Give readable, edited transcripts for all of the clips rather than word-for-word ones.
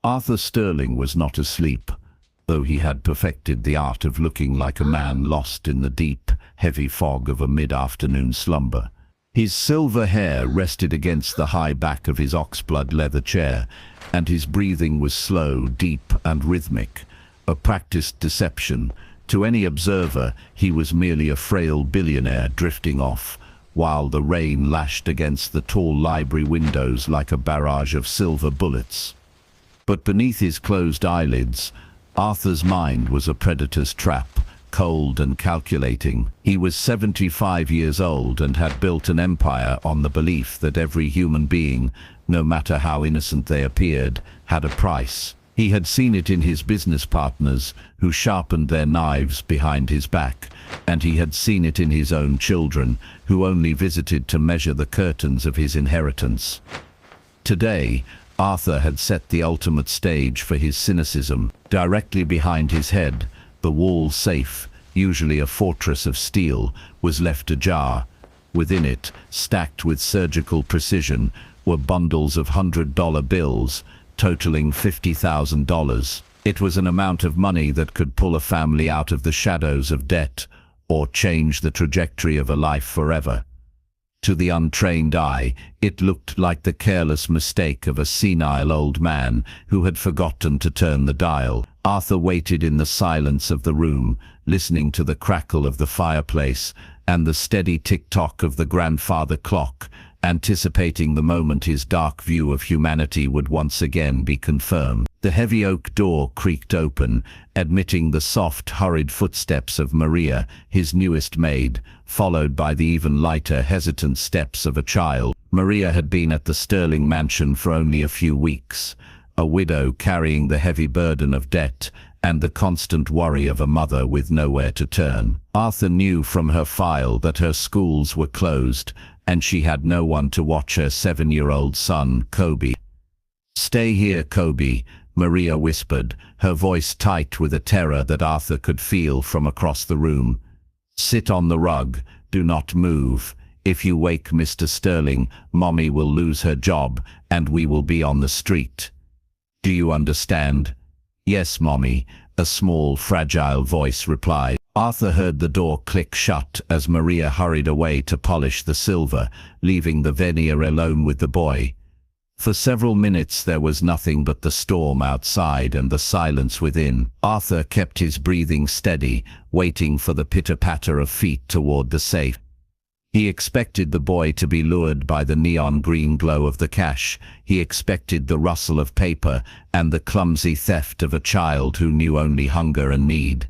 Arthur Sterling was not asleep, though he had perfected the art of looking like a man lost in the deep, heavy fog of a mid-afternoon slumber. His silver hair rested against the high back of his oxblood leather chair, and his breathing was slow, deep, and rhythmic, a practiced deception. To any observer, he was merely a frail billionaire drifting off, while the rain lashed against the tall library windows like a barrage of silver bullets. But beneath his closed eyelids, Arthur's mind was a predator's trap, cold and calculating. He was 75 years old and had built an empire on the belief that every human being, no matter how innocent they appeared, had a price. He had seen it in his business partners, who sharpened their knives behind his back, and he had seen it in his own children, who only visited to measure the curtains of his inheritance. Today, Arthur had set the ultimate stage for his cynicism. Directly behind his head, the wall safe, usually a fortress of steel, was left ajar. Within it, stacked with surgical precision, were bundles of $100 bills, totaling $50,000. It was an amount of money that could pull a family out of the shadows of debt, or change the trajectory of a life forever. To the untrained eye, it looked like the careless mistake of a senile old man who had forgotten to turn the dial. Arthur waited in the silence of the room, listening to the crackle of the fireplace and the steady tick-tock of the grandfather clock, anticipating the moment his dark view of humanity would once again be confirmed. The heavy oak door creaked open, admitting the soft, hurried footsteps of Maria, his newest maid, followed by the even lighter, hesitant steps of a child. Maria had been at the Sterling mansion for only a few weeks, a widow carrying the heavy burden of debt and the constant worry of a mother with nowhere to turn. Arthur knew from her file that her schools were closed, and she had no one to watch her 7-year-old son, Kobe. "Stay here, Kobe," Maria whispered, her voice tight with a terror that Arthur could feel from across the room. "Sit on the rug, do not move. If you wake Mr. Sterling, Mommy will lose her job, and we will be on the street. Do you understand?" "Yes, Mommy," a small, fragile voice replied. Arthur heard the door click shut as Maria hurried away to polish the silver, leaving the veneer alone with the boy. For several minutes there was nothing but the storm outside and the silence within. Arthur kept his breathing steady, waiting for the pitter-patter of feet toward the safe. He expected the boy to be lured by the neon green glow of the cash. He expected the rustle of paper and the clumsy theft of a child who knew only hunger and need.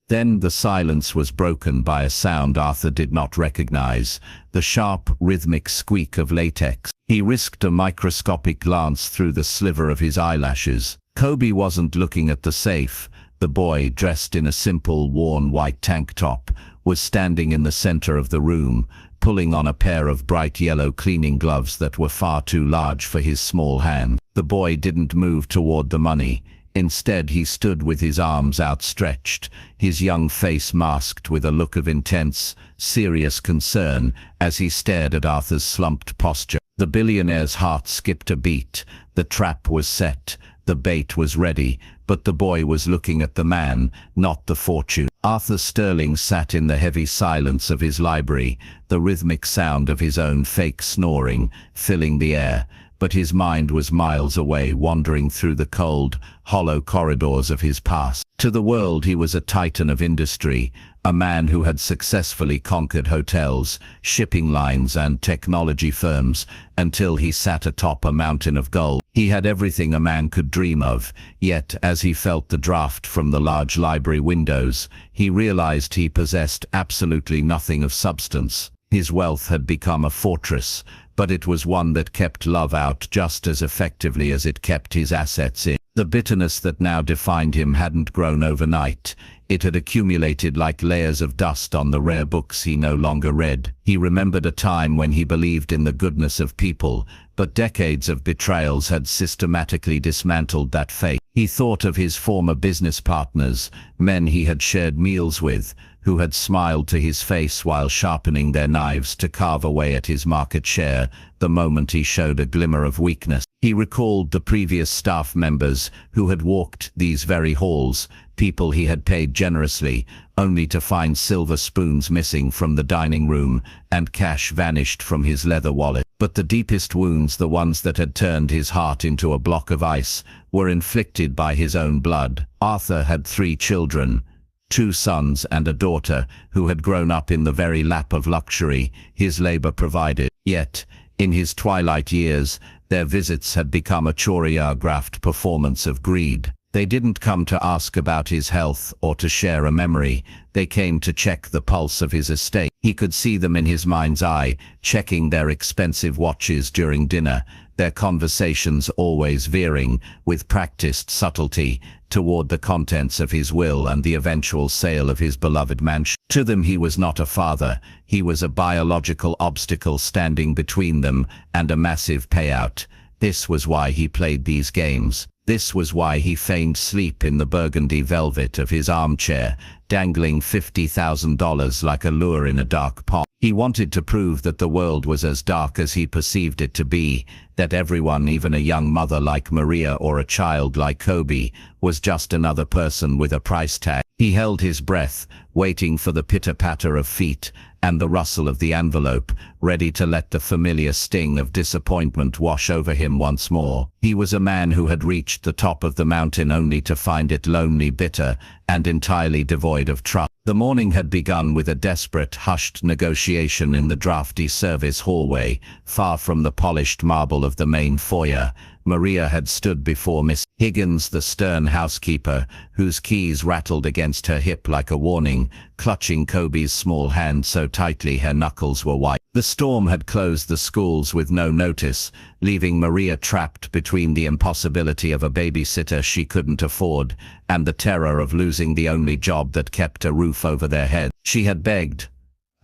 Then the silence was broken by a sound Arthur did not recognize, the sharp, rhythmic squeak of latex. He risked a microscopic glance through the sliver of his eyelashes. Kobe wasn't looking at the safe. The boy, dressed in a simple, worn white tank top, was standing in the center of the room, pulling on a pair of bright yellow cleaning gloves that were far too large for his small hand. The boy didn't move toward the money. Instead, he stood with his arms outstretched, his young face masked with a look of intense, serious concern as he stared at Arthur's slumped posture. The billionaire's heart skipped a beat. The trap was set, the bait was ready, but the boy was looking at the man, not the fortune. Arthur Sterling sat in the heavy silence of his library, the rhythmic sound of his own fake snoring filling the air. But his mind was miles away, wandering through the cold, hollow corridors of his past. To the world he was a titan of industry, a man who had successfully conquered hotels, shipping lines and technology firms, until he sat atop a mountain of gold. He had everything a man could dream of, yet as he felt the draft from the large library windows, he realized he possessed absolutely nothing of substance. His wealth had become a fortress, but it was one that kept love out just as effectively as it kept his assets in. The bitterness that now defined him hadn't grown overnight. It had accumulated like layers of dust on the rare books he no longer read. He remembered a time when he believed in the goodness of people, but decades of betrayals had systematically dismantled that faith. He thought of his former business partners, men he had shared meals with, who had smiled to his face while sharpening their knives to carve away at his market share the moment he showed a glimmer of weakness. He recalled the previous staff members who had walked these very halls, people he had paid generously, only to find silver spoons missing from the dining room and cash vanished from his leather wallet. But the deepest wounds, the ones that had turned his heart into a block of ice, were inflicted by his own blood. Arthur had 3 children, 2 sons and a daughter, who had grown up in the very lap of luxury his labor provided. Yet, in his twilight years, their visits had become a choreographed performance of greed. They didn't come to ask about his health or to share a memory. They came to check the pulse of his estate. He could see them in his mind's eye, checking their expensive watches during dinner, their conversations always veering, with practiced subtlety, toward the contents of his will and the eventual sale of his beloved mansion. To them he was not a father, he was a biological obstacle standing between them and a massive payout. This was why he played these games. This was why he feigned sleep in the burgundy velvet of his armchair, dangling $50,000 like a lure in a dark pond. He wanted to prove that the world was as dark as he perceived it to be, that everyone, even a young mother like Maria or a child like Kobe, was just another person with a price tag. He held his breath, waiting for the pitter-patter of feet and the rustle of the envelope, ready to let the familiar sting of disappointment wash over him once more. He was a man who had reached the top of the mountain only to find it lonely, bitter, and entirely devoid of trust. The morning had begun with a desperate, hushed negotiation in the drafty service hallway, far from the polished marble of the main foyer. Maria had stood before Miss Higgins, the stern housekeeper, whose keys rattled against her hip like a warning, clutching Kobe's small hand so tightly her knuckles were white. The storm had closed the schools with no notice, leaving Maria trapped between the impossibility of a babysitter she couldn't afford and the terror of losing the only job that kept a roof over their heads. She had begged,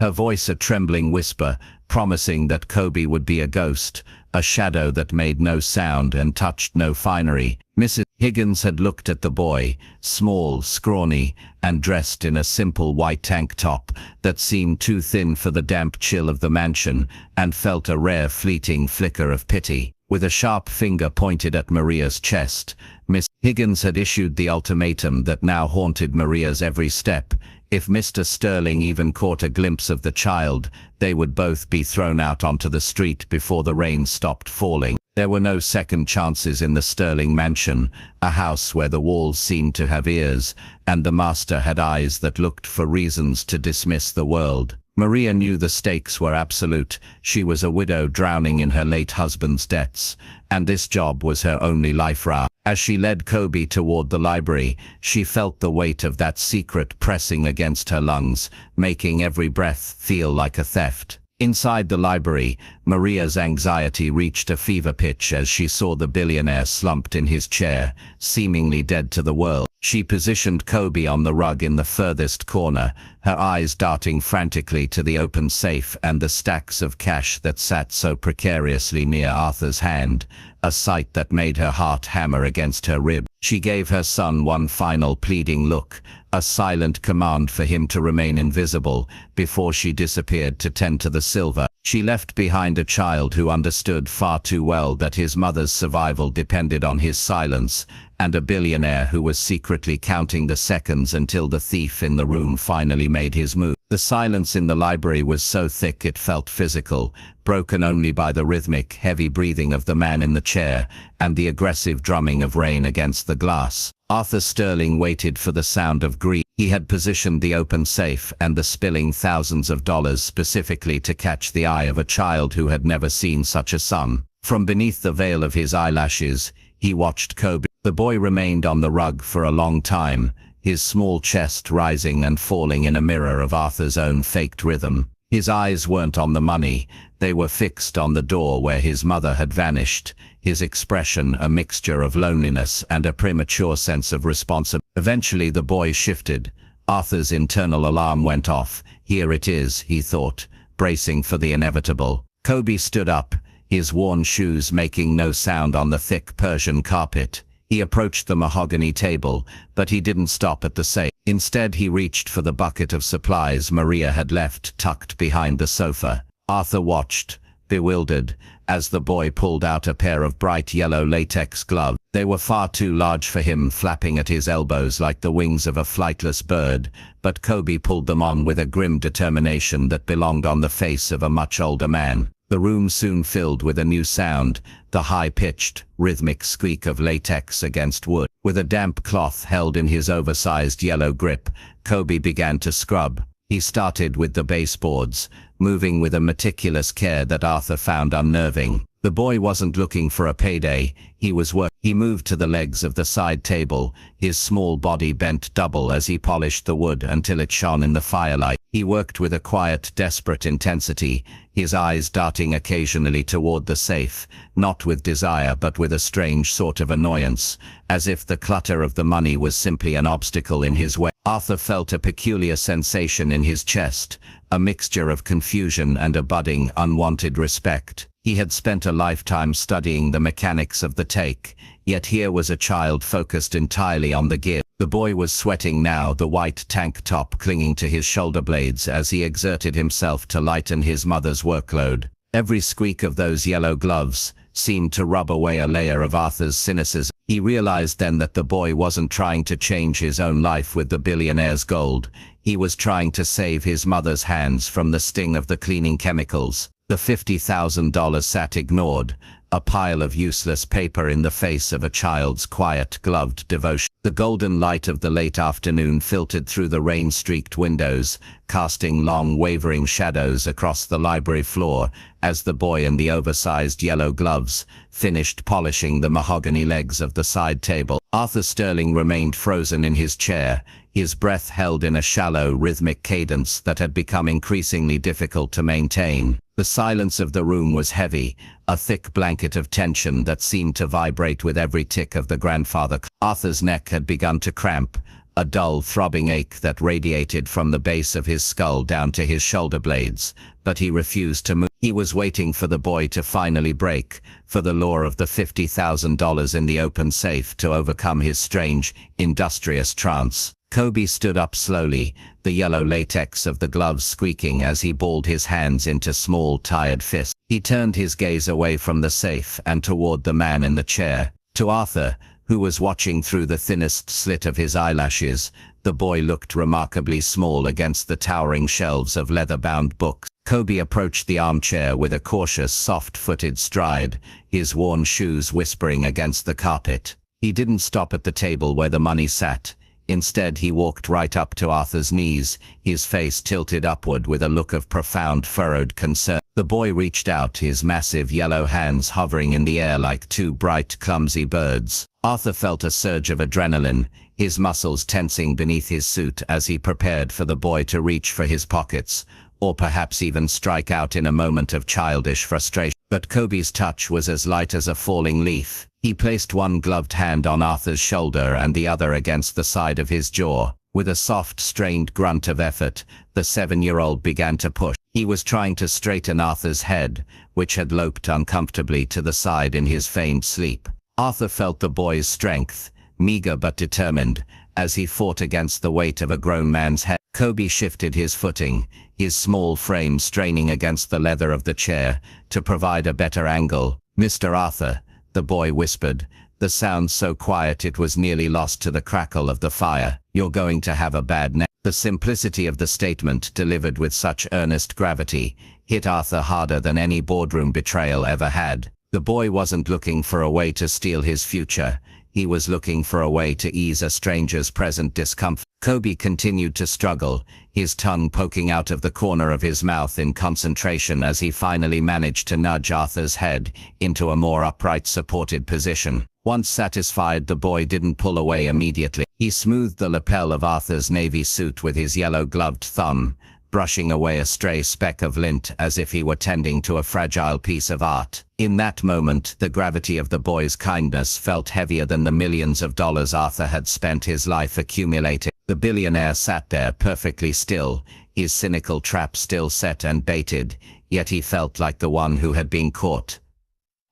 her voice a trembling whisper, promising that Kobe would be a ghost, a shadow that made no sound and touched no finery. Mrs. Higgins had looked at the boy, small, scrawny, and dressed in a simple white tank top that seemed too thin for the damp chill of the mansion, and felt a rare fleeting flicker of pity. With a sharp finger pointed at Maria's chest, Miss Higgins had issued the ultimatum that now haunted Maria's every step. If Mr. Sterling even caught a glimpse of the child, they would both be thrown out onto the street before the rain stopped falling. There were no second chances in the Sterling mansion, a house where the walls seemed to have ears, and the master had eyes that looked for reasons to dismiss the world. Maria knew the stakes were absolute. She was a widow drowning in her late husband's debts, and this job was her only life raft. As she led Kobe toward the library, she felt the weight of that secret pressing against her lungs, making every breath feel like a theft. Inside the library, Maria's anxiety reached a fever pitch as she saw the billionaire slumped in his chair, seemingly dead to the world. She positioned Kobe on the rug in the furthest corner, her eyes darting frantically to the open safe and the stacks of cash that sat so precariously near Arthur's hand, a sight that made her heart hammer against her rib. She gave her son one final pleading look, a silent command for him to remain invisible, before she disappeared to tend to the silver. She left behind a child who understood far too well that his mother's survival depended on his silence, and a billionaire who was secretly counting the seconds until the thief in the room finally made his move. The silence in the library was so thick it felt physical, broken only by the rhythmic, heavy breathing of the man in the chair and the aggressive drumming of rain against the glass. Arthur Sterling waited for the sound of greed. He had positioned the open safe and the spilling thousands of dollars specifically to catch the eye of a child who had never seen such a sum. From beneath the veil of his eyelashes, he watched Kobe. The boy remained on the rug for a long time, his small chest rising and falling in a mirror of Arthur's own faked rhythm. His eyes weren't on the money, they were fixed on the door where his mother had vanished, his expression a mixture of loneliness and a premature sense of responsibility. Eventually the boy shifted. Arthur's internal alarm went off. Here it is, he thought, bracing for the inevitable. Kobe stood up, his worn shoes making no sound on the thick Persian carpet. He approached the mahogany table, but he didn't stop at the safe. Instead, he reached for the bucket of supplies Maria had left tucked behind the sofa. Arthur watched, bewildered, as the boy pulled out a pair of bright yellow latex gloves. They were far too large for him, flapping at his elbows like the wings of a flightless bird, but Kobe pulled them on with a grim determination that belonged on the face of a much older man. The room soon filled with a new sound, the high-pitched, rhythmic squeak of latex against wood. With a damp cloth held in his oversized yellow grip, Kobe began to scrub. He started with the baseboards, moving with a meticulous care that Arthur found unnerving. The boy wasn't looking for a payday, he was working. He moved to the legs of the side table, his small body bent double as he polished the wood until it shone in the firelight. He worked with a quiet, desperate intensity, his eyes darting occasionally toward the safe, not with desire but with a strange sort of annoyance, as if the clutter of the money was simply an obstacle in his way. Arthur felt a peculiar sensation in his chest, a mixture of confusion and a budding, unwanted respect. He had spent a lifetime studying the mechanics of the take, yet here was a child focused entirely on the gear. The boy was sweating now, the white tank top clinging to his shoulder blades as he exerted himself to lighten his mother's workload. Every squeak of those yellow gloves seemed to rub away a layer of Arthur's cynicism. He realized then that the boy wasn't trying to change his own life with the billionaire's gold. He was trying to save his mother's hands from the sting of the cleaning chemicals. The $50,000 sat ignored, a pile of useless paper in the face of a child's quiet, gloved devotion. The golden light of the late afternoon filtered through the rain-streaked windows, casting long, wavering shadows across the library floor as the boy in the oversized yellow gloves finished polishing the mahogany legs of the side table. Arthur Sterling remained frozen in his chair, his breath held in a shallow, rhythmic cadence that had become increasingly difficult to maintain. The silence of the room was heavy, a thick blanket of tension that seemed to vibrate with every tick of the grandfather. Arthur's neck had begun to cramp, a dull, throbbing ache that radiated from the base of his skull down to his shoulder blades, but he refused to move. He was waiting for the boy to finally break, for the lure of the $50,000 in the open safe to overcome his strange, industrious trance. Kobe stood up slowly, the yellow latex of the gloves squeaking as he balled his hands into small, tired fists. He turned his gaze away from the safe and toward the man in the chair. To Arthur, who was watching through the thinnest slit of his eyelashes, the boy looked remarkably small against the towering shelves of leather-bound books. Kobe approached the armchair with a cautious, soft-footed stride, his worn shoes whispering against the carpet. He didn't stop at the table where the money sat. Instead, he walked right up to Arthur's knees, his face tilted upward with a look of profound, furrowed concern. The boy reached out, his massive yellow hands hovering in the air like two bright, clumsy birds. Arthur felt a surge of adrenaline, his muscles tensing beneath his suit as he prepared for the boy to reach for his pockets, or perhaps even strike out in a moment of childish frustration. But Kobe's touch was as light as a falling leaf. He placed one gloved hand on Arthur's shoulder and the other against the side of his jaw. With a soft, strained grunt of effort, the 7-year-old began to push. He was trying to straighten Arthur's head, which had loped uncomfortably to the side in his feigned sleep. Arthur felt the boy's strength, meager but determined, as he fought against the weight of a grown man's head. Kobe shifted his footing, his small frame straining against the leather of the chair to provide a better angle. "Mr. Arthur," the boy whispered, the sound so quiet it was nearly lost to the crackle of the fire. "You're going to have a bad night." The simplicity of the statement, delivered with such earnest gravity, hit Arthur harder than any boardroom betrayal ever had. The boy wasn't looking for a way to steal his future. He was looking for a way to ease a stranger's present discomfort. Kobe continued to struggle, his tongue poking out of the corner of his mouth in concentration as he finally managed to nudge Arthur's head into a more upright, supported position. Once satisfied, the boy didn't pull away immediately. He smoothed the lapel of Arthur's navy suit with his yellow-gloved thumb, brushing away a stray speck of lint as if he were tending to a fragile piece of art. In that moment, the gravity of the boy's kindness felt heavier than the millions of dollars Arthur had spent his life accumulating. The billionaire sat there perfectly still, his cynical trap still set and baited, yet he felt like the one who had been caught.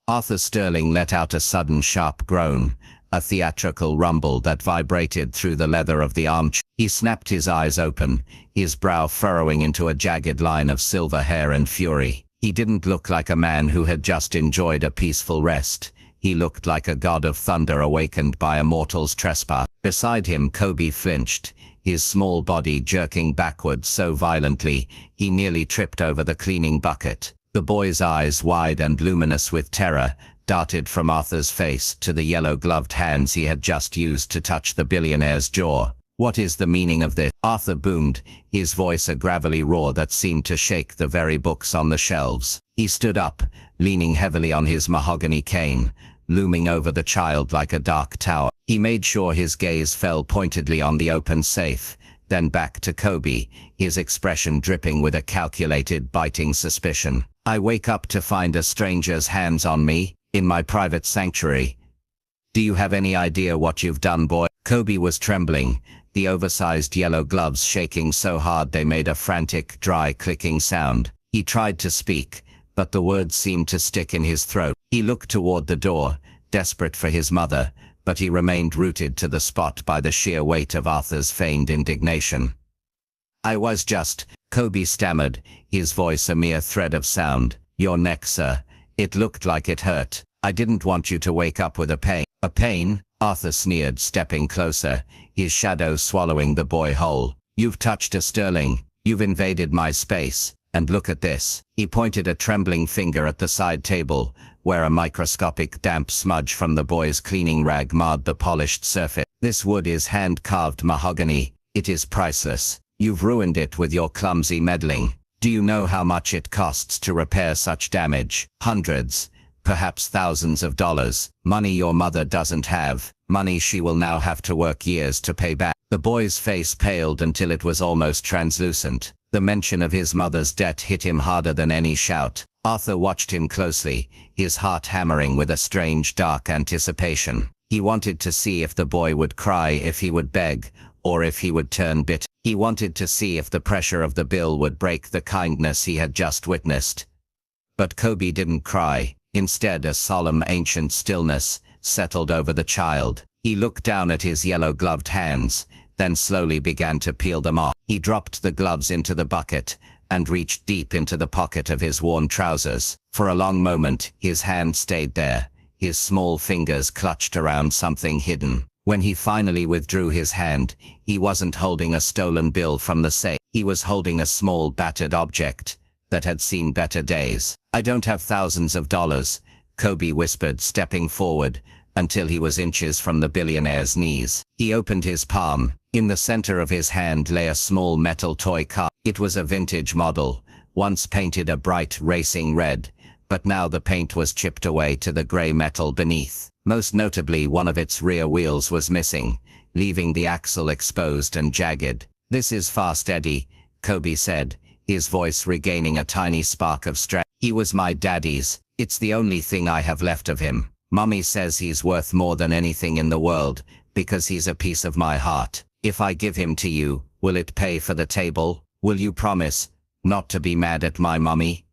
Arthur Sterling let out a sudden sharp groan, a theatrical rumble that vibrated through the leather of the armchair. He snapped his eyes open, his brow furrowing into a jagged line of silver hair and fury. He didn't look like a man who had just enjoyed a peaceful rest. He looked like a god of thunder awakened by a mortal's trespass. Beside him, Kobe flinched, his small body jerking backwards so violently, he nearly tripped over the cleaning bucket. The boy's eyes, wide and luminous with terror, darted from Arthur's face to the yellow-gloved hands he had just used to touch the billionaire's jaw. "What is the meaning of this?" Arthur boomed, his voice a gravelly roar that seemed to shake the very books on the shelves. He stood up, leaning heavily on his mahogany cane, looming over the child like a dark tower. He made sure his gaze fell pointedly on the open safe, then back to Kobe, his expression dripping with a calculated, biting suspicion. "I wake up to find a stranger's hands on me, in my private sanctuary. Do you have any idea what you've done, boy?" Kobe was trembling, the oversized yellow gloves shaking so hard they made a frantic, dry clicking sound. He tried to speak, but the words seemed to stick in his throat. He looked toward the door, desperate for his mother, but he remained rooted to the spot by the sheer weight of Arthur's feigned indignation. "I was just," Kobe stammered, his voice a mere thread of sound. "Your neck, sir. It looked like it hurt. I didn't want you to wake up with a pain." "A pain?" Arthur sneered, stepping closer, his shadow swallowing the boy whole. "You've touched a sterling. You've invaded my space. And look at this." He pointed a trembling finger at the side table, where a microscopic damp smudge from the boy's cleaning rag marred the polished surface. "This wood is hand-carved mahogany. It is priceless. You've ruined it with your clumsy meddling. Do you know how much it costs to repair such damage? Hundreds, perhaps thousands of dollars. Money your mother doesn't have. Money she will now have to work years to pay back." The boy's face paled until it was almost translucent. The mention of his mother's debt hit him harder than any shout. Arthur watched him closely, his heart hammering with a strange, dark anticipation. He wanted to see if the boy would cry, if he would beg, or if he would turn bitter. He wanted to see if the pressure of the bill would break the kindness he had just witnessed. But Kobe didn't cry. Instead, a solemn, ancient stillness settled over the child. He looked down at his yellow-gloved hands, then slowly began to peel them off. He dropped the gloves into the bucket and reached deep into the pocket of his worn trousers. For a long moment, his hand stayed there, his small fingers clutched around something hidden. When he finally withdrew his hand, he wasn't holding a stolen bill from the safe. He was holding a small, battered object that had seen better days. "I don't have thousands of dollars," Kobe whispered, stepping forward until he was inches from the billionaire's knees. He opened his palm. In the center of his hand lay a small metal toy car. It was a vintage model, once painted a bright racing red, but now the paint was chipped away to the gray metal beneath. Most notably, one of its rear wheels was missing, leaving the axle exposed and jagged. "This is fast, Eddie," Kobe said, his voice regaining a tiny spark of strength. "He was my daddy's. It's the only thing I have left of him. Mommy says he's worth more than anything in the world, because he's a piece of my heart. If I give him to you, will it pay for the table? Will you promise not to be mad at my mommy?"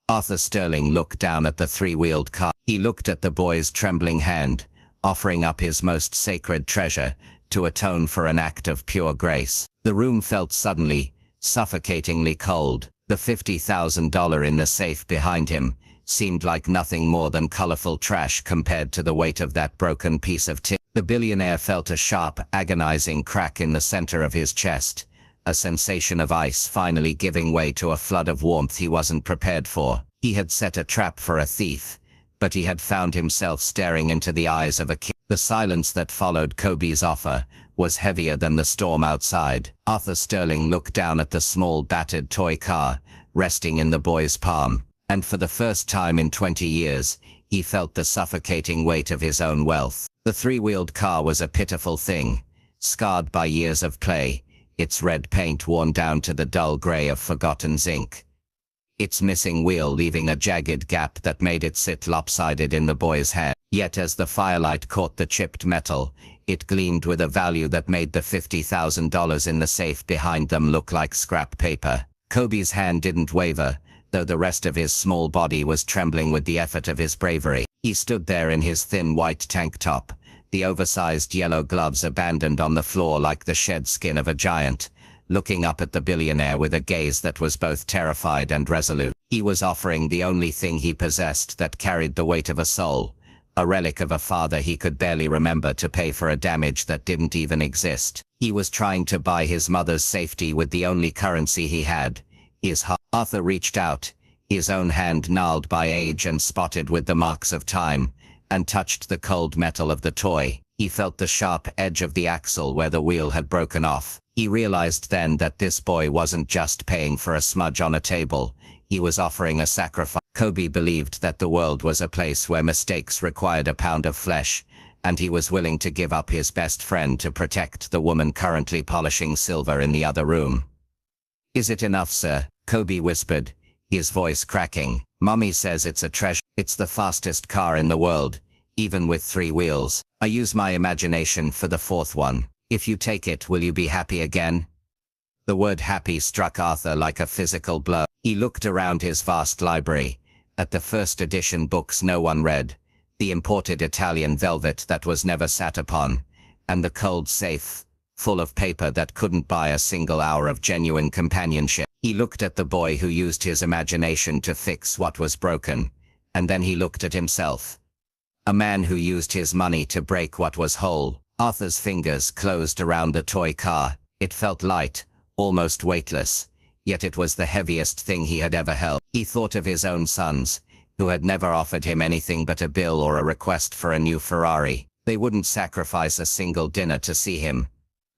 Arthur Sterling looked down at the three-wheeled car. He looked at the boy's trembling hand, offering up his most sacred treasure to atone for an act of pure grace. The room felt suddenly, suffocatingly cold. The $50,000 in the safe behind him seemed like nothing more than colorful trash compared to the weight of that broken piece of tin. The billionaire felt a sharp, agonizing crack in the center of his chest, a sensation of ice finally giving way to a flood of warmth he wasn't prepared for. He had set a trap for a thief, but he had found himself staring into the eyes of a kid. The silence that followed Kobe's offer was heavier than the storm outside. Arthur Sterling looked down at the small, battered toy car, resting in the boy's palm, and for the first time in 20 years, he felt the suffocating weight of his own wealth. The three-wheeled car was a pitiful thing, scarred by years of play, its red paint worn down to the dull gray of forgotten zinc. Its missing wheel leaving a jagged gap that made it sit lopsided in the boy's hand. Yet as the firelight caught the chipped metal, it gleamed with a value that made the $50,000 in the safe behind them look like scrap paper. Kobe's hand didn't waver, though the rest of his small body was trembling with the effort of his bravery. He stood there in his thin white tank top, the oversized yellow gloves abandoned on the floor like the shed skin of a giant, looking up at the billionaire with a gaze that was both terrified and resolute. He was offering the only thing he possessed that carried the weight of a soul, a relic of a father he could barely remember, to pay for a damage that didn't even exist. He was trying to buy his mother's safety with the only currency he had, his heart. Arthur reached out, his own hand gnarled by age and spotted with the marks of time, and touched the cold metal of the toy. He felt the sharp edge of the axle where the wheel had broken off. He realized then that this boy wasn't just paying for a smudge on a table, he was offering a sacrifice. Kobe believed that the world was a place where mistakes required a pound of flesh, and he was willing to give up his best friend to protect the woman currently polishing silver in the other room. "Is it enough, sir?" Kobe whispered, his voice cracking. "Mommy says it's a treasure. It's the fastest car in the world, even with 3 wheels. I use my imagination for the 4th one. If you take it, will you be happy again?" The word happy struck Arthur like a physical blow. He looked around his vast library, at the first edition books no one read, the imported Italian velvet that was never sat upon, and the cold safe, full of paper that couldn't buy a single hour of genuine companionship. He looked at the boy who used his imagination to fix what was broken, and then he looked at himself. A man who used his money to break what was whole. Arthur's fingers closed around the toy car. It felt light, almost weightless, yet it was the heaviest thing he had ever held. He thought of his own sons, who had never offered him anything but a bill or a request for a new Ferrari. They wouldn't sacrifice a single dinner to see him,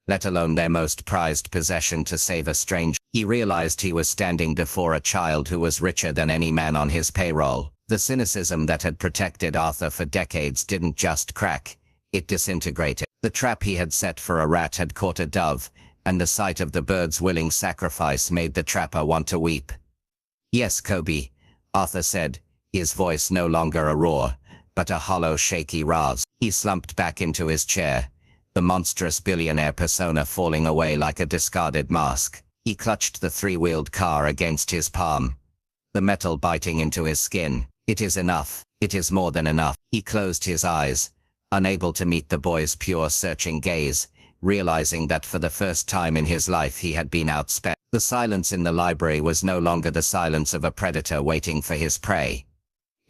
let alone their most prized possession to save a stranger. He realized he was standing before a child who was richer than any man on his payroll. The cynicism that had protected Arthur for decades didn't just crack, it disintegrated. The trap he had set for a rat had caught a dove, and the sight of the bird's willing sacrifice made the trapper want to weep. "Yes, Kobe," Arthur said, his voice no longer a roar, but a hollow, shaky rasp. He slumped back into his chair, the monstrous billionaire persona falling away like a discarded mask. He clutched the 3-wheeled car against his palm, the metal biting into his skin. "It is enough. It is more than enough." He closed his eyes, unable to meet the boy's pure, searching gaze, realizing that for the first time in his life he had been outspent. The silence in the library was no longer the silence of a predator waiting for his prey.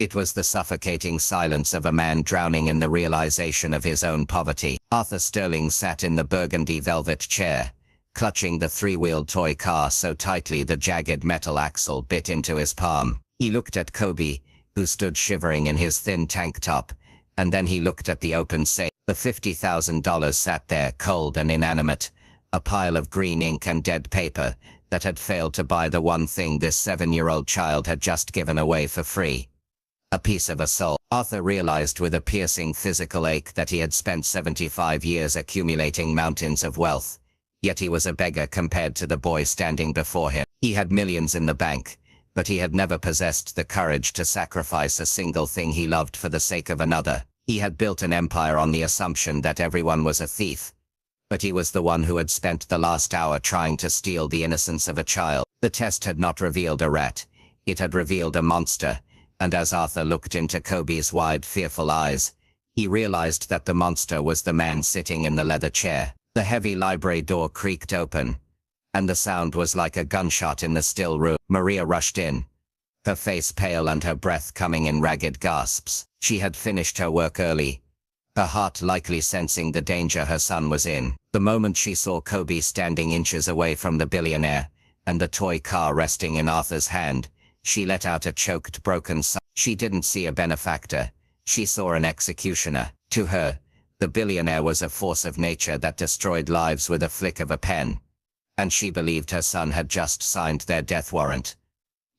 It was the suffocating silence of a man drowning in the realization of his own poverty. Arthur Sterling sat in the burgundy velvet chair, clutching the 3-wheeled toy car so tightly the jagged metal axle bit into his palm. He looked at Kobe, who stood shivering in his thin tank top, and then he looked at the open safe. The $50,000 sat there cold and inanimate, a pile of green ink and dead paper that had failed to buy the one thing this 7-year-old child had just given away for free. A piece of a soul. Arthur realized with a piercing physical ache that he had spent 75 years accumulating mountains of wealth, yet he was a beggar compared to the boy standing before him. He had millions in the bank, but he had never possessed the courage to sacrifice a single thing he loved for the sake of another. He had built an empire on the assumption that everyone was a thief, but he was the one who had spent the last hour trying to steal the innocence of a child. The test had not revealed a rat, it had revealed a monster, and as Arthur looked into Kobe's wide, fearful eyes, he realized that the monster was the man sitting in the leather chair. The heavy library door creaked open, and the sound was like a gunshot in the still room. Maria rushed in, her face pale and her breath coming in ragged gasps. She had finished her work early, her heart likely sensing the danger her son was in. The moment she saw Kobe standing inches away from the billionaire, and the toy car resting in Arthur's hand, she let out a choked, broken sigh. She didn't see a benefactor, she saw an executioner. To her, the billionaire was a force of nature that destroyed lives with a flick of a pen, and she believed her son had just signed their death warrant.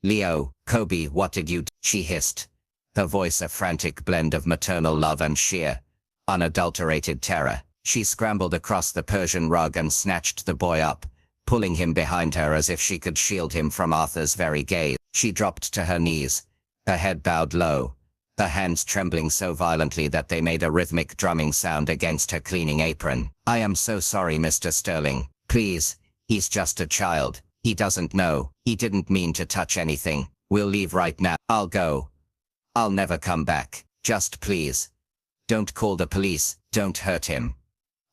"Leo, Kobe, what did you do?" she hissed, her voice a frantic blend of maternal love and sheer, unadulterated terror. She scrambled across the Persian rug and snatched the boy up, pulling him behind her as if she could shield him from Arthur's very gaze. She dropped to her knees, her head bowed low, her hands trembling so violently that they made a rhythmic drumming sound against her cleaning apron. "I am so sorry, Mr. Sterling. Please, he's just a child. He doesn't know. He didn't mean to touch anything. We'll leave right now. I'll go. I'll never come back. Just please. Don't call the police. Don't hurt him.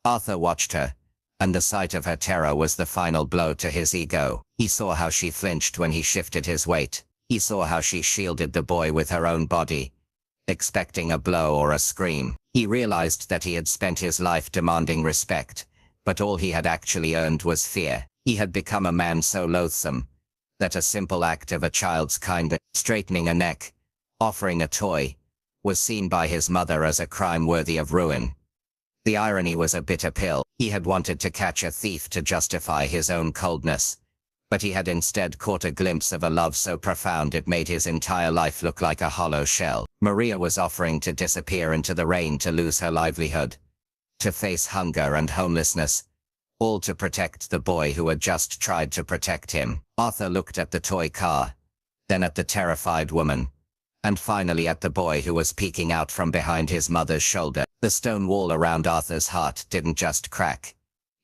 Arthur watched her, and the sight of her terror was the final blow to his ego. He saw how she flinched when he shifted his weight. He saw how she shielded the boy with her own body, expecting a blow or a scream. He realized that he had spent his life demanding respect, but all he had actually earned was fear. He had become a man so loathsome that a simple act of a child's kindness, straightening a neck, offering a toy, was seen by his mother as a crime worthy of ruin. The irony was a bitter pill. He had wanted to catch a thief to justify his own coldness, but he had instead caught a glimpse of a love so profound it made his entire life look like a hollow shell. Maria was offering to disappear into the rain to lose her livelihood, to face hunger and homelessness, all to protect the boy who had just tried to protect him. Arthur looked at the toy car, then at the terrified woman, and finally at the boy who was peeking out from behind his mother's shoulder. The stone wall around Arthur's heart didn't just crack.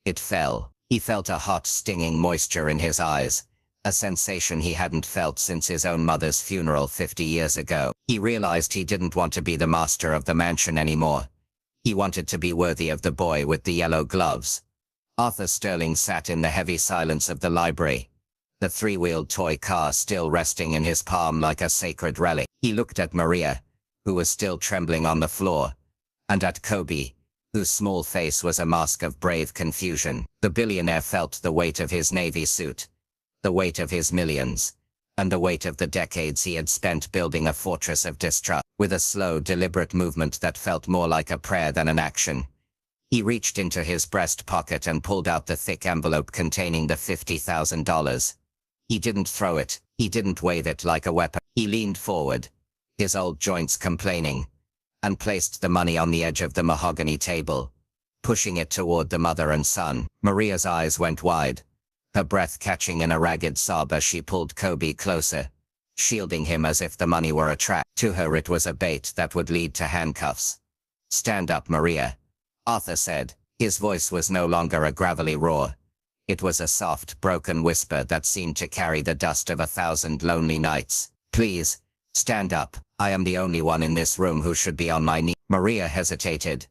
It fell. He felt a hot, stinging moisture in his eyes, a sensation he hadn't felt since his own mother's funeral 50 years ago. He realized he didn't want to be the master of the mansion anymore. He wanted to be worthy of the boy with the yellow gloves. Arthur Sterling sat in the heavy silence of the library, the three-wheeled toy car still resting in his palm like a sacred relic. He looked at Maria, who was still trembling on the floor, and at Kobe, whose small face was a mask of brave confusion. The billionaire felt the weight of his navy suit, the weight of his millions, and the weight of the decades he had spent building a fortress of distrust. With a slow, deliberate movement that felt more like a prayer than an action, he reached into his breast pocket and pulled out the thick envelope containing the $50,000. He didn't throw it. He didn't wave it like a weapon. He leaned forward, his old joints complaining, and placed the money on the edge of the mahogany table, pushing it toward the mother and son. Maria's eyes went wide, her breath catching in a ragged sob as she pulled Kobe closer, shielding him as if the money were a trap. To her it was a bait that would lead to handcuffs. "Stand up, Maria," Arthur said. His voice was no longer a gravelly roar. It was a soft, broken whisper that seemed to carry the dust of 1,000 lonely nights. "Please, stand up. I am the only one in this room who should be on my knees." Maria hesitated,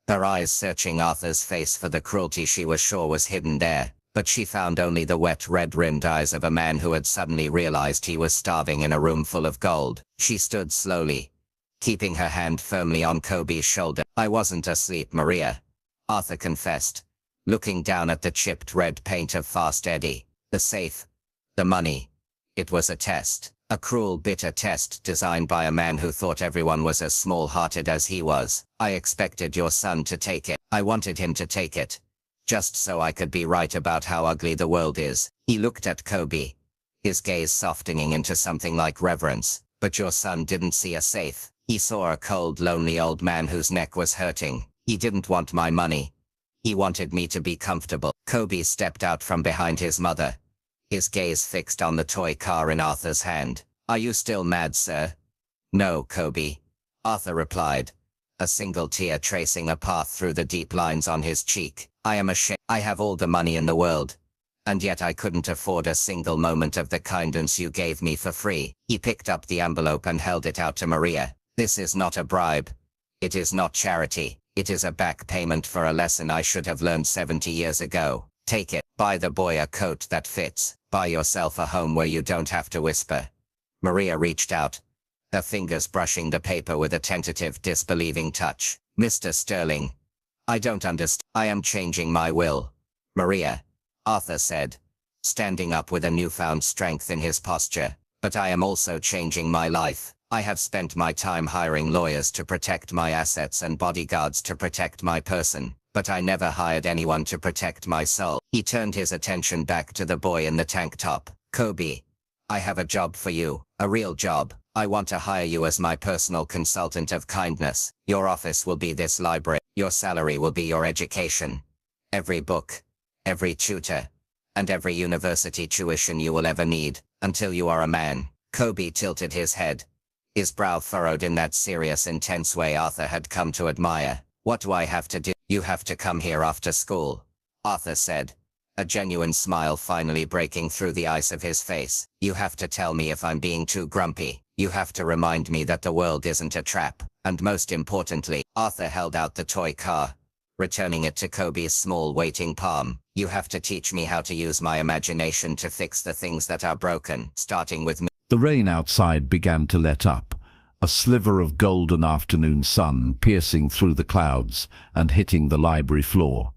her eyes searching Arthur's face for the cruelty she was sure was hidden there, but she found only the wet, red-rimmed eyes of a man who had suddenly realized he was starving in a room full of gold. She stood slowly, keeping her hand firmly on Kobe's shoulder. "I wasn't asleep, Maria," Arthur confessed, looking down at the chipped red paint of Fast Eddie. "The safe, the money. It was a test. A cruel, bitter test designed by a man who thought everyone was as small-hearted as he was. I expected your son to take it. I wanted him to take it, just so I could be right about how ugly the world is." He looked at Kobe, his gaze softening into something like reverence. "But your son didn't see a safe. He saw a cold, lonely old man whose neck was hurting. He didn't want my money. He wanted me to be comfortable." Kobe stepped out from behind his mother, his gaze fixed on the toy car in Arthur's hand. "Are you still mad, sir?" "No, Kobe," Arthur replied, a single tear tracing a path through the deep lines on his cheek. "I am ashamed. I have all the money in the world, and yet I couldn't afford a single moment of the kindness you gave me for free." He picked up the envelope and held it out to Maria. "This is not a bribe. It is not charity. It is a back payment for a lesson I should have learned 70 years ago. Take it. Buy the boy a coat that fits. Buy yourself a home where you don't have to whisper." Maria reached out, her fingers brushing the paper with a tentative, disbelieving touch. "Mr. Sterling, I don't understand." "I am changing my will, Maria," Arthur said, standing up with a newfound strength in his posture. "But I am also changing my life. I have spent my time hiring lawyers to protect my assets and bodyguards to protect my person, but I never hired anyone to protect my soul." He turned his attention back to the boy in the tank top. "Kobe, I have a job for you, a real job. I want to hire you as my personal consultant of kindness. Your office will be this library. Your salary will be your education. Every book, every tutor, and every university tuition you will ever need, until you are a man." Kobe tilted his head, his brow furrowed in that serious, intense way Arthur had come to admire. "What do I have to do?" "You have to come here after school," Arthur said, a genuine smile finally breaking through the ice of his face. "You have to tell me if I'm being too grumpy. You have to remind me that the world isn't a trap. And most importantly," Arthur held out the toy car, returning it to Kobe's small waiting palm. You have to teach me how to use my imagination to fix the things that are broken, starting with me. The rain outside began to let up, a sliver of golden afternoon sun piercing through the clouds and hitting the library floor.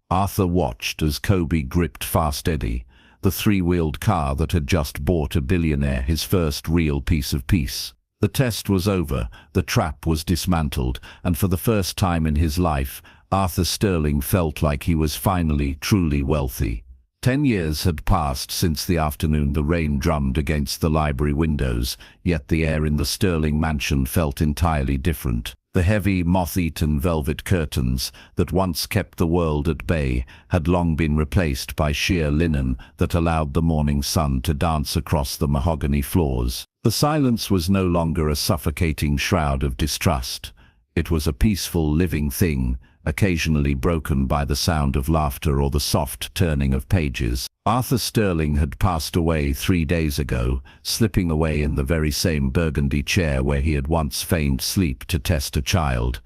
Arthur watched as Kobe gripped Fast Eddie, the three-wheeled car that had just bought a billionaire his first real piece of peace. The test was over, the trap was dismantled, and for the first time in his life, Arthur Sterling felt like he was finally truly wealthy. 10 years had passed since the afternoon the rain drummed against the library windows, yet the air in the Sterling mansion felt entirely different. The heavy, moth-eaten velvet curtains that once kept the world at bay had long been replaced by sheer linen that allowed the morning sun to dance across the mahogany floors. The silence was no longer a suffocating shroud of distrust. It was a peaceful, living thing, occasionally broken by the sound of laughter or the soft turning of pages. Arthur Sterling had passed away 3 days ago, slipping away in the very same burgundy chair where he had once feigned sleep to test a child.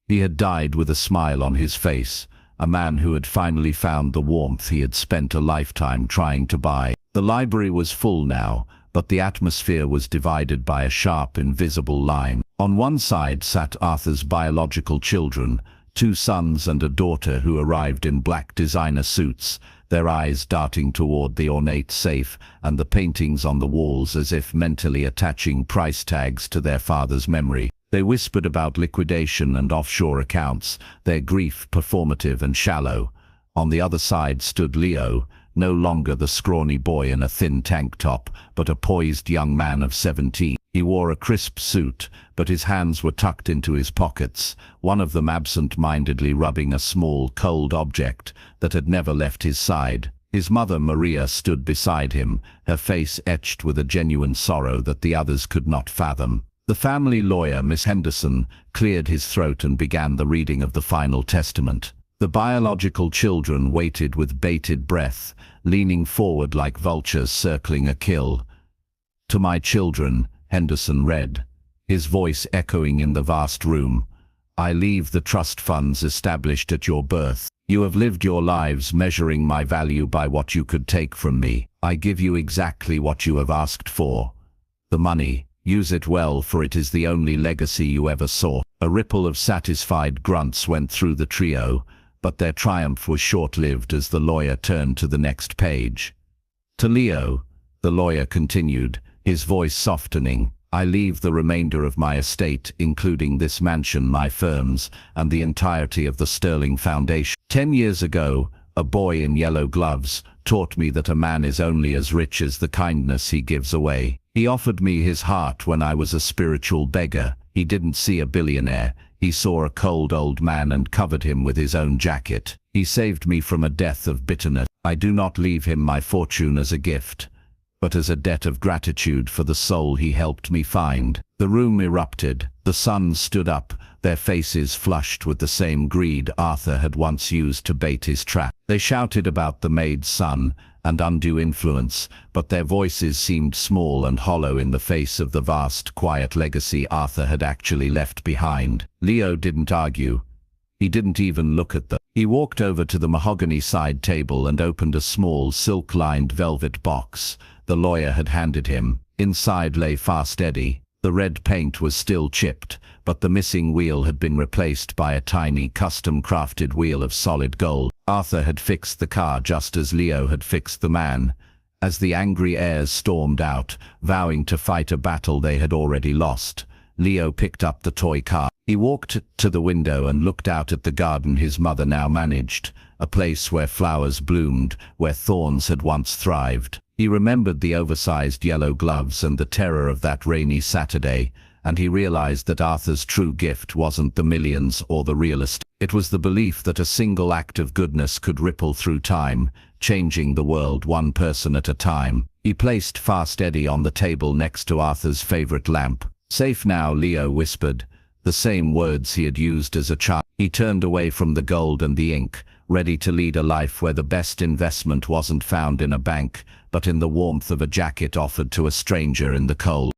He had died with a smile on his face, a man who had finally found the warmth he had spent a lifetime trying to buy. The library was full now, but the atmosphere was divided by a sharp, invisible line. On one side sat Arthur's biological children, 2 sons and a daughter who arrived in black designer suits, their eyes darting toward the ornate safe and the paintings on the walls as if mentally attaching price tags to their father's memory. They whispered about liquidation and offshore accounts, their grief performative and shallow. On the other side stood Leo, no longer the scrawny boy in a thin tank top, but a poised young man of 17. He wore a crisp suit, but his hands were tucked into his pockets, one of them absent-mindedly rubbing a small, cold object that had never left his side. His mother, Maria, stood beside him, her face etched with a genuine sorrow that the others could not fathom. The family lawyer, Miss Henderson, cleared his throat and began the reading of the final testament. The biological children waited with bated breath, leaning forward like vultures circling a kill. "To my children," Henderson read, his voice echoing in the vast room, "I leave the trust funds established at your birth. You have lived your lives measuring my value by what you could take from me. I give you exactly what you have asked for. The money, use it well, for it is the only legacy you ever saw." A ripple of satisfied grunts went through the trio, but their triumph was short-lived as the lawyer turned to the next page. "To Leo," the lawyer continued, his voice softening, "I leave the remainder of my estate, including this mansion, my firms, and the entirety of the Sterling Foundation. 10 years ago, a boy in yellow gloves taught me that a man is only as rich as the kindness he gives away. He offered me his heart when I was a spiritual beggar. He didn't see a billionaire. He saw a cold old man and covered him with his own jacket. He saved me from a death of bitterness. I do not leave him my fortune as a gift, but as a debt of gratitude for the soul he helped me find." The room erupted. The sons stood up, their faces flushed with the same greed Arthur had once used to bait his trap. They shouted about the Maid's son and undue influence, but their voices seemed small and hollow in the face of the vast, quiet legacy Arthur had actually left behind. Leo didn't argue. He didn't even look at them. He walked over to the mahogany side table and opened a small, silk-lined velvet box the lawyer had handed him. Inside lay Fast Eddie. The red paint was still chipped, but the missing wheel had been replaced by a tiny, custom-crafted wheel of solid gold. Arthur had fixed the car just as Leo had fixed the man. As the angry heirs stormed out, vowing to fight a battle they had already lost, Leo picked up the toy car. He walked to the window and looked out at the garden his mother now managed, a place where flowers bloomed, where thorns had once thrived. He remembered the oversized yellow gloves and the terror of that rainy Saturday, and he realized that Arthur's true gift wasn't the millions or the real estate. It was the belief that a single act of goodness could ripple through time, changing the world one person at a time. He placed Fast Eddie on the table next to Arthur's favorite lamp. "Safe now," Leo whispered, the same words he had used as a child. He turned away from the gold and the ink, ready to lead a life where the best investment wasn't found in a bank, but in the warmth of a jacket offered to a stranger in the cold.